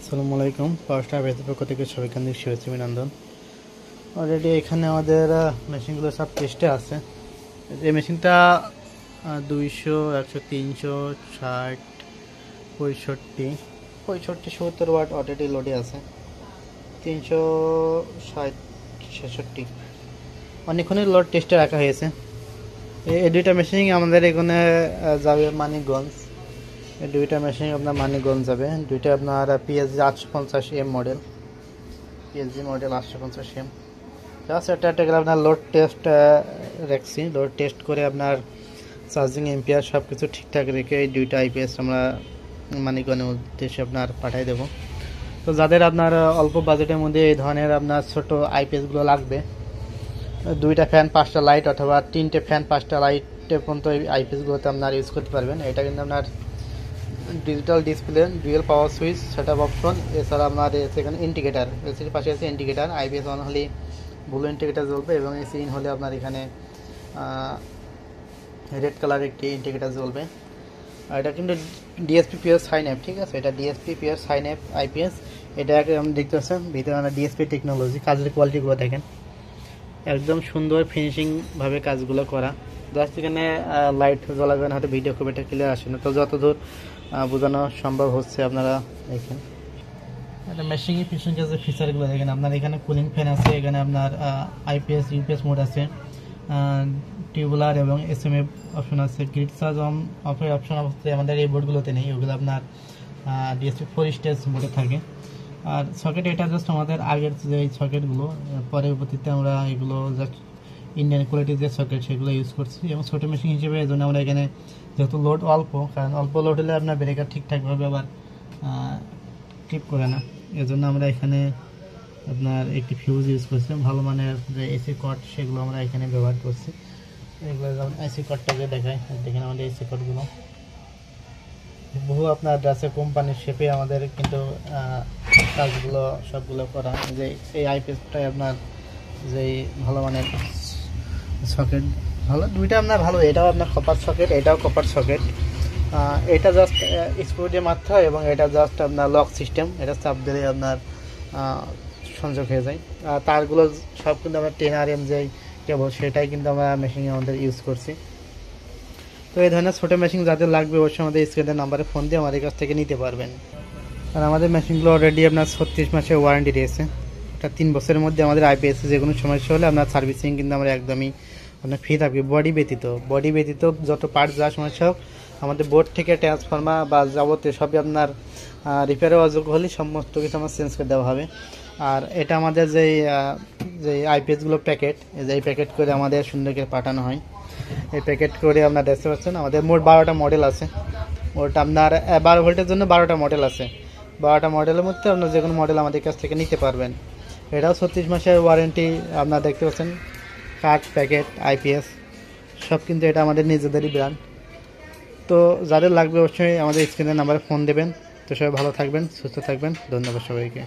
আসসালামু আলাইকুম। পাওয়ার বেতের পক্ষ থেকে সবাইকে অনেক শুভেচ্ছা অভিনন্দন। অলরেডি এখানে আমাদের মেশিনগুলো সব টেস্টে আছে। এই মেশিনটা 200, 100, 300, 60, 65, 70 ওয়াট অলরেডি লোডে আছে। 360, 66 অনেকক্ষণই লোড টেস্টে রাখা হয়েছে। এই দুইটা মেশিন আমাদের এখানে যাবে মানিকগঞ্জ। এই দুইটা মেশিন আপনার মানিকগঞ্জ যাবে। দুইটা আপনার PSG 850M model, PSG model 850M। Just এটা গেলে আপনার লোড টেস্ট রাখছি। লোড টেস্ট করে আপনার চার্জিং এম্পিয়ার সব কিছু ঠিকঠাক রেখে এই দুইটা আইপিএস আমরা মানিকগঞ্জের উদ্দেশ্যে আপনার পাঠিয়ে দেবো। তো যাদের আপনার অল্প বাজেটের মধ্যে এই ধরনের আপনার ছোট আইপিএসগুলো লাগবে, 2টা ফ্যান 5টা লাইট অথবা 3টে ফ্যান 5টা লাইটের পর্যন্ত এই আইপিএসগুলোতে আপনার ইউজ করতে পারবেন। এটা কিন্তু আপনার ডিজিটাল ডিসপ্লে, ডুয়েল পাওয়ার সুইচ, সেটআপ অপশন, এছাড়া আপনার সেখানে ইন্ডিকেটার, এসির পাশে আছে ইন্ডিকেটার। আইপিএস অন হলে ব্লু ইন্ডিকেটার জ্বলবে এবং এসি ইন হলে আপনার এখানে রেড কালার একটি ইন্ডিকেটার জ্বলবে। আর এটা কিন্তু ডিএসপি পিওর সাইন অ্যাপ, ঠিক আছে? এটা DSP pure sine app IPS. এটা আপনি দেখতে পাচ্ছেন ভিতরে আমরা ডিএসপি টেকনোলজি, কাজের কোয়ালিটিগুলো দেখেন, একদম সুন্দর ফিনিশিংভাবে কাজগুলো করা। জাস্ট এখানে লাইট জ্বলাবেন, হয়তো ভিডিও খুব একটা ক্লিয়ার আসে না, তো যতদূর বোঝানো সম্ভব হচ্ছে আপনারা দেখেন। এটা মেশিনের পিছন যে ফিচারগুলো দেখেন, আপনার এখানে কুলিং ফ্যান আছে, এখানে আপনার আইপিএস ইউপিএস মোড আছে, টিউবুলার এবং এসএমএ অপশন আছে। গ্রিড চার্জ অন অফের অপশন অবস্থায় আমাদের এই বোর্ডগুলোতে নেই, ওগুলো আপনার ডিএসপি 4 স্টেজ মোডে থাকে। আর সকেট এটা জাস্ট আমাদের আগের যে সকেটগুলো, পরবর্তীতে আমরা এগুলো জাস্ট ইন্ডিয়ান কোয়ালিটির যে সকেট সেগুলো ইউজ করছি। এবং ছোটো মেশিন হিসেবে এই জন্য আমরা এখানে যেহেতু লোড অল্প, কারণ অল্প লোড হলে আপনার ব্রেকার ঠিকঠাকভাবে আবার ট্রিপ করে না, এজন্য আমরা এখানে আপনার একটি ফিউজ ইউজ করছি। ভালো মানের যে এসি কট সেগুলো আমরা এখানে ব্যবহার করছি। এগুলো যেমন এসি কটটাকে দেখায়, দেখেন আমাদের এসি কটগুলো বহু আপনার আছে কোম্পানির শেপে আমাদের কিন্তু কাজগুলো সবগুলো করা। যে এই আইপিএসটাই আপনার যেই ভালো মানের সকেট, ভালো দুইটা আপনার ভালো। এটাও আপনার কপার সকেট, এটাও কপার সকেট। এটা জাস্ট স্ক্রু দিয়ে মারতে হয় এবং এটা জাস্ট আপনার লক সিস্টেম, এটা চাপ দিলে আপনার সংযোগ হয়ে যায়। তারগুলো সব কিন্তু আমরা 10 RM যেই কেবল, সেটাই কিন্তু আমরা মেশিনে আমাদের ইউজ করছি। তো এই ধরনের ছোটো মেশিন যাদের লাগবে অবশ্যই আমাদের স্ক্রিনের নাম্বারে ফোন দিয়ে আমাদের কাছ থেকে নিতে পারবেন। আর আমাদের মেশিনগুলো অলরেডি আপনার 36 মাসের ওয়ারেন্টি রয়েছে। এটা 3 বছরের মধ্যে আমাদের আইপিএসে যে কোনো সমস্যা হলে আপনার সার্ভিসিং কিন্তু আমরা একদমই আপনার ফ্রি থাকবে। বডি ব্যতীত যত পার্ট যা সমস্যা হোক, আমাদের বোর্ড থেকে ট্রান্সফর্মার বা যাবতীয় সবই আপনার রিপেয়ারের অযোগ্য হলে সমস্ত কিছু আমার চেঞ্জ করে দেওয়া হবে। আর এটা আমাদের যে আইপিএসগুলো প্যাকেট, এই প্যাকেট করে আমাদের সুন্দর করে পাঠানো হয়। এই প্যাকেট করে আপনার দেখতে পাচ্ছেন আমাদের মোট 12টা মডেল আছে। ওটা আপনার 12 ভোল্টের জন্য 12টা মডেল আছে। 12টা মডেলের মধ্যে আপনার যে কোনো মডেল আমাদের কাছ থেকে নিতে পারবেন। এটাও 36 মাসের ওয়ারেন্টি। আপনার দেখতে পাচ্ছেন কাঠ, প্যাকেট, আইপিএস সব কিন্তু এটা আমাদের নিজেদেরই ব্র্যান্ড। তো যাদের লাগবে অবশ্যই আমাদের স্ক্রিনের নাম্বারে ফোন দেবেন। তো সবাই ভালো থাকবেন, সুস্থ থাকবেন। ধন্যবাদ সবাইকে।